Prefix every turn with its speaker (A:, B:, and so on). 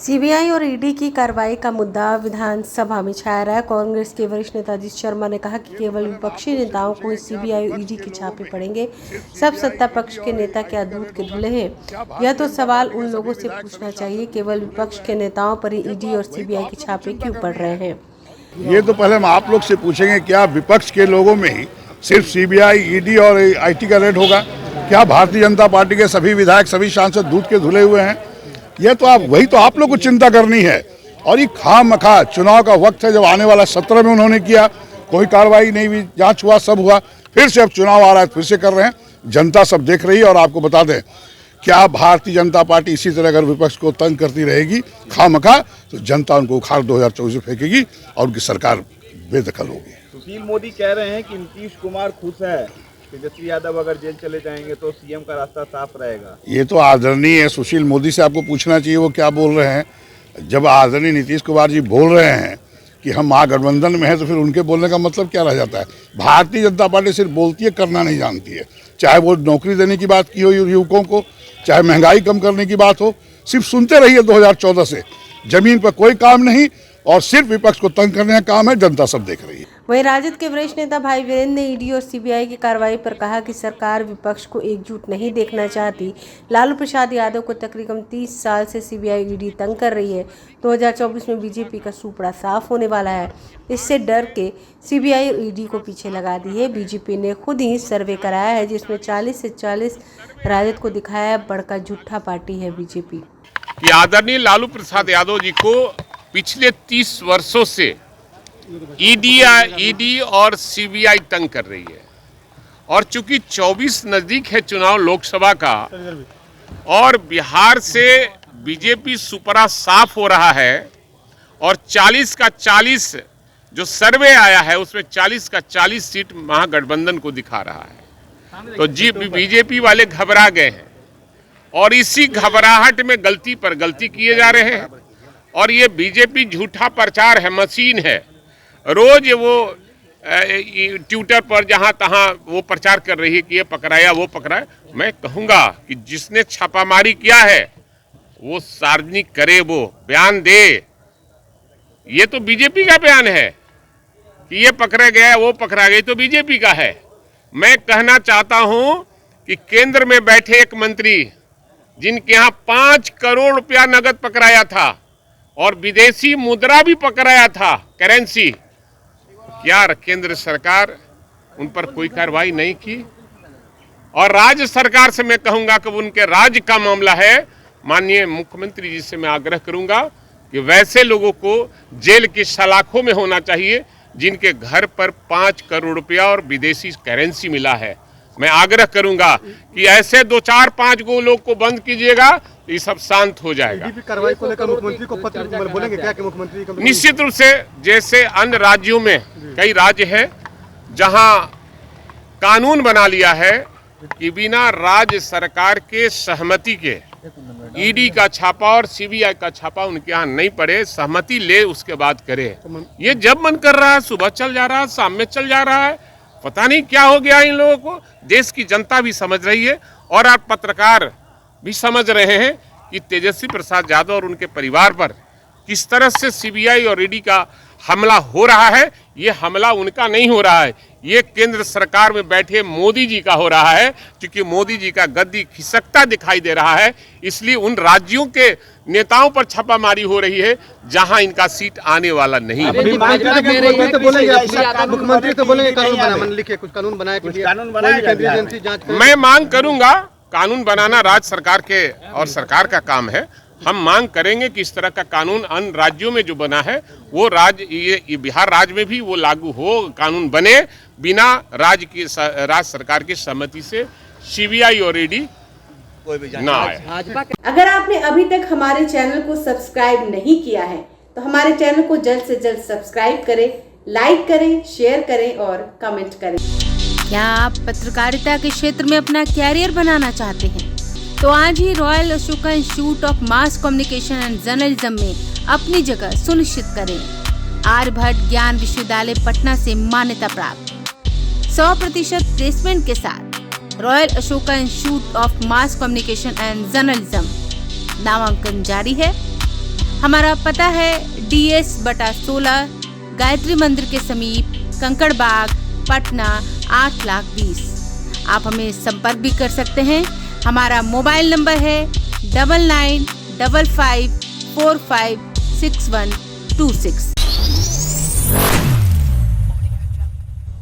A: CBI और ED की कार्रवाई का मुद्दा विधानसभा में छाया रहा। कांग्रेस के वरिष्ठ नेता अजीत शर्मा ने कहा कि केवल विपक्षी नेताओं को सीबीआई और ईडी के छापे पड़ेंगे। सब सत्ता पक्ष के नेता क्या दूध के धुले हैं? यह तो सवाल उन लोगों से पूछना चाहिए, केवल विपक्ष के नेताओं पर ही ईडी और सीबीआई के छापे क्यों पड़ रहे हैं?
B: ये तो पहले हम आप लोग से पूछेंगे, क्या विपक्ष के लोगों में ही सिर्फ सीबीआई, ईडी और आईटी का रेड होगा? क्या भारतीय जनता पार्टी के सभी विधायक, सभी सांसद दूध के धुले हुए हैं? ये तो आप लोग को चिंता करनी है। और ये खामखा चुनाव का वक्त है, जब आने वाला 17 में उन्होंने किया, कोई कार्रवाई नहीं हुई, जांच हुआ, सब हुआ, फिर से अब चुनाव आ रहा है, फिर से कर रहे हैं। जनता सब देख रही है। और आपको बता दें, क्या भारतीय जनता पार्टी इसी तरह अगर विपक्ष को तंग करती रहेगी खामखा, तो जनता उनको उखाड़ 2024 में फेंकेगी और उनकी सरकार बेदखल होगी।
C: सुशील मोदी कह रहे हैं कि नीतीश कुमार खुश है, तेजस्वी यादव अगर जेल चले जाएंगे तो सीएम का रास्ता साफ रहेगा।
B: ये तो आदरणीय सुशील मोदी से आपको पूछना चाहिए वो क्या बोल रहे हैं। जब आदरणीय नीतीश कुमार जी बोल रहे हैं कि हम महागठबंधन में हैं, तो फिर उनके बोलने का मतलब क्या रह जाता है? भारतीय जनता पार्टी सिर्फ बोलती है, करना नहीं जानती है। चाहे वो नौकरी देने की बात की हो युवकों को, चाहे महंगाई कम करने की बात हो, सिर्फ सुनते रहिए 2014 से। जमीन पर कोई काम नहीं और सिर्फ विपक्ष को तंग करने का काम है। जनता सब देख रही है।
A: वहीं राजद के वरिष्ठ नेता भाई वीरेंद्र ने ईडी और सीबीआई की कार्रवाई पर कहा कि सरकार विपक्ष को एकजुट नहीं देखना चाहती। लालू प्रसाद यादव को तकरीबन 30 साल से सीबीआई ईडी तंग कर रही है। 2024 में बीजेपी का सूपड़ा साफ होने वाला है। इससे डर के सीबीआई और ईडी को पीछे लगा दी है। बीजेपी ने खुद ही सर्वे कराया है, जिसमें 40 से 40 राजद को दिखाया बड़का झूठा पार्टी है बीजेपी।
D: आदरणीय लालू प्रसाद यादव जी को पिछले 30 वर्षों से ईडी और सीबीआई तंग कर रही है। और चूंकि 24 नजदीक है चुनाव लोकसभा का, और बिहार से बीजेपी सुपरा साफ हो रहा है, और 40 का 40 जो सर्वे आया है उसमें 40 का 40 सीट महागठबंधन को दिखा रहा है, तो बीजेपी वाले घबरा गए हैं। और इसी घबराहट में गलती पर गलती किए जा रहे हैं। और ये बीजेपी झूठा प्रचार है, मशीन है। रोज वो ट्विटर पर जहां तहां वो प्रचार कर रही है कि ये पकड़ाया, वो पकड़ाया। मैं कहूंगा कि जिसने छापामारी किया है वो सार्वजनिक करे, वो बयान दे। ये तो बीजेपी का बयान है कि ये पकड़ा गया, वो पकड़ा गई, तो बीजेपी का है। मैं कहना चाहता हूं कि केंद्र में बैठे एक मंत्री जिनके यहाँ 5 करोड़ रुपया नगद पकड़ाया था और विदेशी मुद्रा भी पकड़ाया था, करेंसी, क्या केंद्र सरकार उन पर कोई कार्रवाई नहीं की? और राज्य सरकार से मैं कहूंगा कि उनके राज्य का मामला है। माननीय मुख्यमंत्री जी से मैं आग्रह करूंगा कि वैसे लोगों को जेल की सलाखों में होना चाहिए जिनके घर पर 5 करोड़ रुपया और विदेशी करेंसी मिला है। मैं आग्रह करूंगा कि ऐसे 2, 4, 5 गो लोग को बंद कीजिएगा, ये सब शांत हो जाएगा।
C: कार्रवाई को लेकर मुख्यमंत्री को पत्र बोलेंगे क्या कि मुख्यमंत्री?
D: निश्चित रूप से, जैसे अन्य राज्यों में कई राज्य हैं जहां कानून बना लिया है कि बिना राज्य सरकार के सहमति के ईडी का छापा और सीबीआई का छापा उनके यहाँ नहीं पड़े, सहमति ले उसके बाद करे। ये जब मन कर रहा है सुबह चल जा रहा है, शाम में चल जा रहा है। पता नहीं क्या हो गया इन लोगों को। देश की जनता भी समझ रही है और आप पत्रकार भी समझ रहे हैं कि तेजस्वी प्रसाद यादव और उनके परिवार पर किस तरह से सीबीआई और ईडी का हमला हो रहा है। ये हमला उनका नहीं हो रहा है, ये केंद्र सरकार में बैठे मोदी जी का हो रहा है, क्योंकि मोदी जी का गद्दी खिसकता दिखाई दे रहा है। इसलिए उन राज्यों के नेताओं पर छापामारी हो रही है जहां इनका सीट आने वाला नहीं है।
C: मुख्यमंत्री तो बोलेंगे कानून बनाए।
D: मैं मांग करूंगा, कानून बनाना राज्य सरकार के और सरकार का काम है। हम मांग करेंगे कि इस तरह का कानून अन्य राज्यों में जो बना है वो ये बिहार राज्य में भी वो लागू हो, कानून बने बिना राज्य सरकार की सहमति से सीबीआई और ईडी ना आए।
A: अगर आपने अभी तक हमारे चैनल को सब्सक्राइब नहीं किया है तो हमारे चैनल को जल्द से जल्द सब्सक्राइब करें, लाइक करें, शेयर करें और कमेंट करें। क्या आप पत्रकारिता के क्षेत्र में अपना कैरियर बनाना चाहते हैं? तो आज ही Royal Ashoka Institute of Mass Communication and Journalism में अपनी जगह सुनिश्चित करें। आर्यभट्ट ज्ञान विश्वविद्यालय पटना से मान्यता प्राप्त 100% प्लेसमेंट के साथ royal Ashoka Institute of Mass Communication and journalism नामांकन जारी है। हमारा पता है DS/16 गायत्री मंदिर के समीप, कंकड़ बाग, पटना 8,20,000। आप हमें संपर्क भी कर सकते हैं। हमारा मोबाइल नंबर है 9955456126।